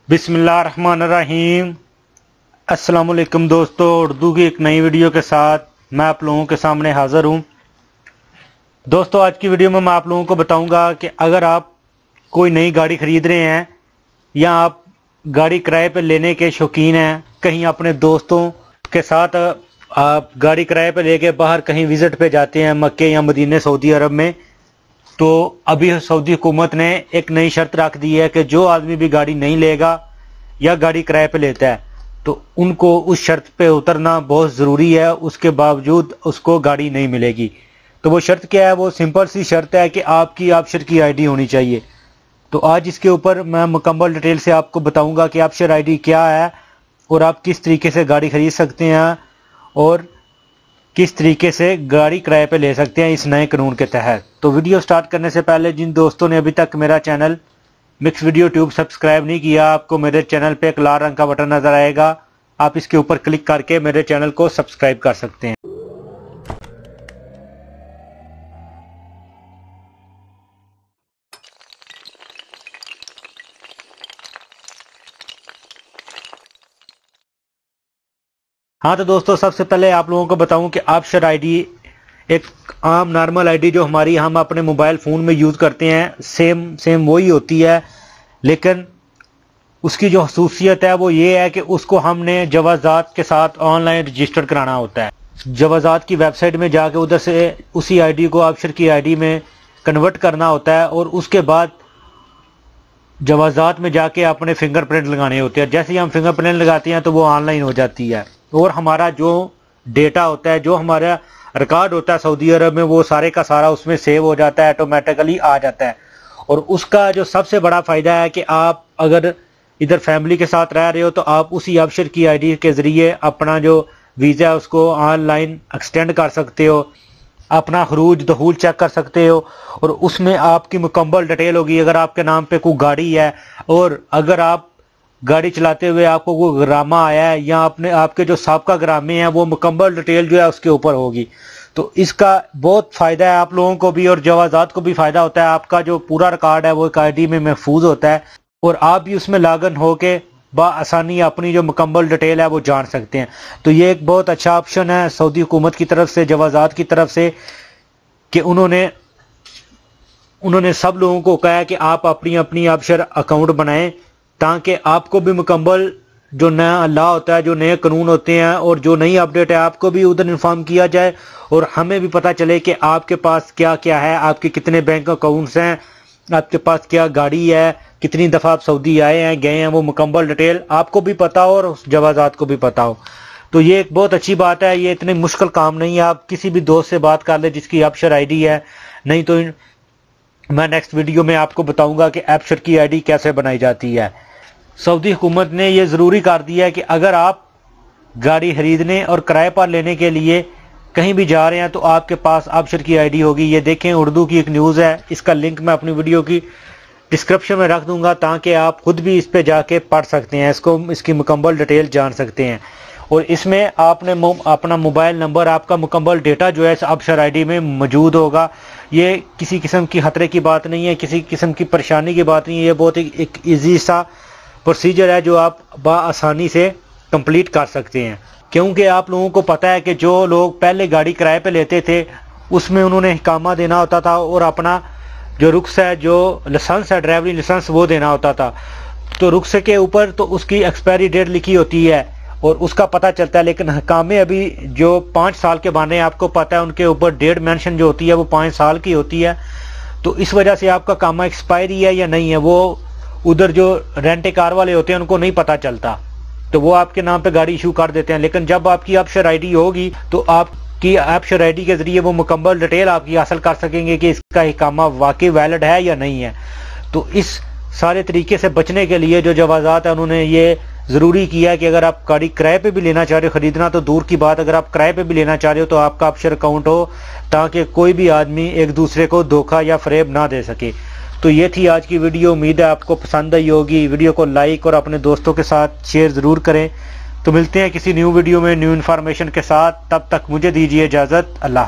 बिस्मिल्लाहिर्रहमानिर्रहीम। अस्सलाम वालेकुम दोस्तों, उर्दू की एक नई वीडियो के साथ मैं आप लोगों के सामने हाज़िर हूँ। दोस्तों, आज की वीडियो में मैं आप लोगों को बताऊंगा कि अगर आप कोई नई गाड़ी ख़रीद रहे हैं या आप गाड़ी किराए पे लेने के शौकीन हैं, कहीं अपने दोस्तों के साथ आप गाड़ी किराए पे लेके बाहर कहीं विज़िट पे जाते हैं, मक्के या मदीने सऊदी अरब में, तो अभी सऊदी हुकूमत ने एक नई शर्त रख दी है कि जो आदमी भी गाड़ी नहीं लेगा या गाड़ी किराए पे लेता है तो उनको उस शर्त पे उतरना बहुत ज़रूरी है, उसके बावजूद उसको गाड़ी नहीं मिलेगी। तो वो शर्त क्या है? वो सिंपल सी शर्त है कि आपकी आबशर की आईडी होनी चाहिए। तो आज इसके ऊपर मैं मुकम्मल डिटेल से आपको बताऊंगा कि आबशर आईडी क्या है और आप किस तरीके से गाड़ी ख़रीद सकते हैं और किस तरीके से गाड़ी किराए पे ले सकते हैं इस नए कानून के तहत। तो वीडियो स्टार्ट करने से पहले जिन दोस्तों ने अभी तक मेरा channel mix video tube subscribe नहीं किया, आपको मेरे चैनल पे एक लाल रंग का बटन नज़र आएगा, आप इसके ऊपर क्लिक करके मेरे चैनल को सब्सक्राइब कर सकते हैं। हाँ, तो दोस्तों सबसे पहले आप लोगों को बताऊं कि आबशर आईडी एक आम नॉर्मल आईडी जो हमारी हम अपने मोबाइल फ़ोन में यूज़ करते हैं सेम वही होती है, लेकिन उसकी जो खसूसियत है वो ये है कि उसको हमने जवाज़ात के साथ ऑनलाइन रजिस्टर कराना होता है। जवाज़ात की वेबसाइट में जाके उधर से उसी आईडी को आबशर की आईडी में कन्वर्ट करना होता है और उसके बाद जवाज़ात में जाके अपने फिंगरप्रिंट लगाने होते हैं। जैसे ही हम फिंगरप्रिंट लगाते हैं तो वो ऑनलाइन हो जाती है और हमारा जो डेटा होता है, जो हमारा रिकॉर्ड होता है सऊदी अरब में, वो सारे का सारा उसमें सेव हो जाता है, ऑटोमेटिकली आ जाता है। और उसका जो सबसे बड़ा फ़ायदा है कि आप अगर इधर फैमिली के साथ रह रहे हो तो आप उसी आबशर की आईडी के ज़रिए अपना जो वीज़ा है उसको ऑनलाइन एक्सटेंड कर सकते हो, अपना खरूज दखूल चेक कर सकते हो और उसमें आपकी मुकम्मल डिटेल होगी। अगर आपके नाम पे कोई गाड़ी है और अगर आप गाड़ी चलाते हुए आपको कोई ग्रामा आया है या आपके जो साबका ग्रामे हैं वो मुकम्मल डिटेल जो है उसके ऊपर होगी। तो इसका बहुत फ़ायदा है आप लोगों को भी और जवाज़ात को भी फ़ायदा होता है। आपका जो पूरा रिकॉर्ड है वो एक आईडी में महफूज होता है और आप भी उसमें लॉगिन होके बआसानी अपनी जो मुकम्मल डिटेल है वो जान सकते हैं। तो ये एक बहुत अच्छा ऑप्शन है सऊदी हुकूमत की तरफ से, जवाज़ात की तरफ से, कि उन्होंने सब लोगों को कहा है कि आप अपनी अपनी आबशर अकाउंट बनाएं ताकि आपको भी मुकम्मल जो नया लॉ होता है, जो नए कानून होते हैं और जो नई अपडेट है आपको भी उधर इन्फॉर्म किया जाए और हमें भी पता चले कि आपके पास क्या क्या है, आपके कितने बैंक अकाउंट्स हैं, आपके पास क्या गाड़ी है, कितनी दफ़ा आप सऊदी आए हैं गए हैं, वो मुकम्मल डिटेल आपको भी पता हो और उस जवाज़ात को भी पता हो। तो ये एक बहुत अच्छी बात है, ये इतनी मुश्किल काम नहीं है। आप किसी भी दोस्त से बात कर ले जिसकी आबशर आईडी है, नहीं तो मैं नेक्स्ट वीडियो में आपको बताऊंगा कि आबशर की आईडी कैसे बनाई जाती है। सऊदी हुकूमत ने यह ज़रूरी कर दिया है कि अगर आप गाड़ी खरीदने और किराए पर लेने के लिए कहीं भी जा रहे हैं तो आपके पास आबशर की आईडी होगी। ये देखें, उर्दू की एक न्यूज़ है, इसका लिंक मैं अपनी वीडियो की डिस्क्रिप्शन में रख दूंगा ताकि आप खुद भी इस पे जाके पढ़ सकते हैं, इसकी मुकम्मल डिटेल जान सकते हैं। और इसमें आपने अपना मोबाइल नंबर, आपका मुकम्मल डेटा जो है इस आबशर आईडी में मौजूद होगा। ये किसी किस्म की खतरे की बात नहीं है, किसी किस्म की परेशानी की बात नहीं है, ये बहुत एक ईजी सा प्रोसीजर है जो आप बआसानी से कंप्लीट कर सकते हैं। क्योंकि आप लोगों को पता है कि जो लोग पहले गाड़ी किराए पे लेते थे उसमें उन्होंने इकामा देना होता था और अपना जो रुख्सत है, जो लाइसेंस है, ड्राइवरी लाइसेंस, वो देना होता था। तो रुख्सत के ऊपर तो उसकी एक्सपायरी डेट लिखी होती है और उसका पता चलता है, लेकिन हकामे अभी जो 5 साल के बने हैं आपको पता है उनके ऊपर डेट मेंशन जो होती है वो 5 साल की होती है। तो इस वजह से आपका कामा एक्सपायरी है या नहीं है वो उधर जो रेंट कार वाले होते हैं उनको नहीं पता चलता, तो वो आपके नाम पे गाड़ी इशू कर देते हैं। लेकिन जब आपकी आबशर आईडी होगी तो आपकी आबशर आईडी के जरिए वो मुकम्मल डिटेल आपकी हासिल कर सकेंगे कि इसका इकामा वाकई वैलिड है या नहीं है। तो इस सारे तरीके से बचने के लिए जो जवाज़ात है उन्होंने ये ज़रूरी किया कि अगर आप गाड़ी किराए पे भी लेना चाह रहे हो, ख़रीदना तो दूर की बात, अगर आप किराए पे भी लेना चाह रहे हो तो आपका आबशर अकाउंट हो ताकि कोई भी आदमी एक दूसरे को धोखा या फरेब ना दे सके। तो ये थी आज की वीडियो, उम्मीद है आपको पसंद आई होगी। वीडियो को लाइक और अपने दोस्तों के साथ शेयर ज़रूर करें। तो मिलते हैं किसी न्यू वीडियो में न्यू इन्फॉर्मेशन के साथ, तब तक मुझे दीजिए इजाज़त। अल्लाह।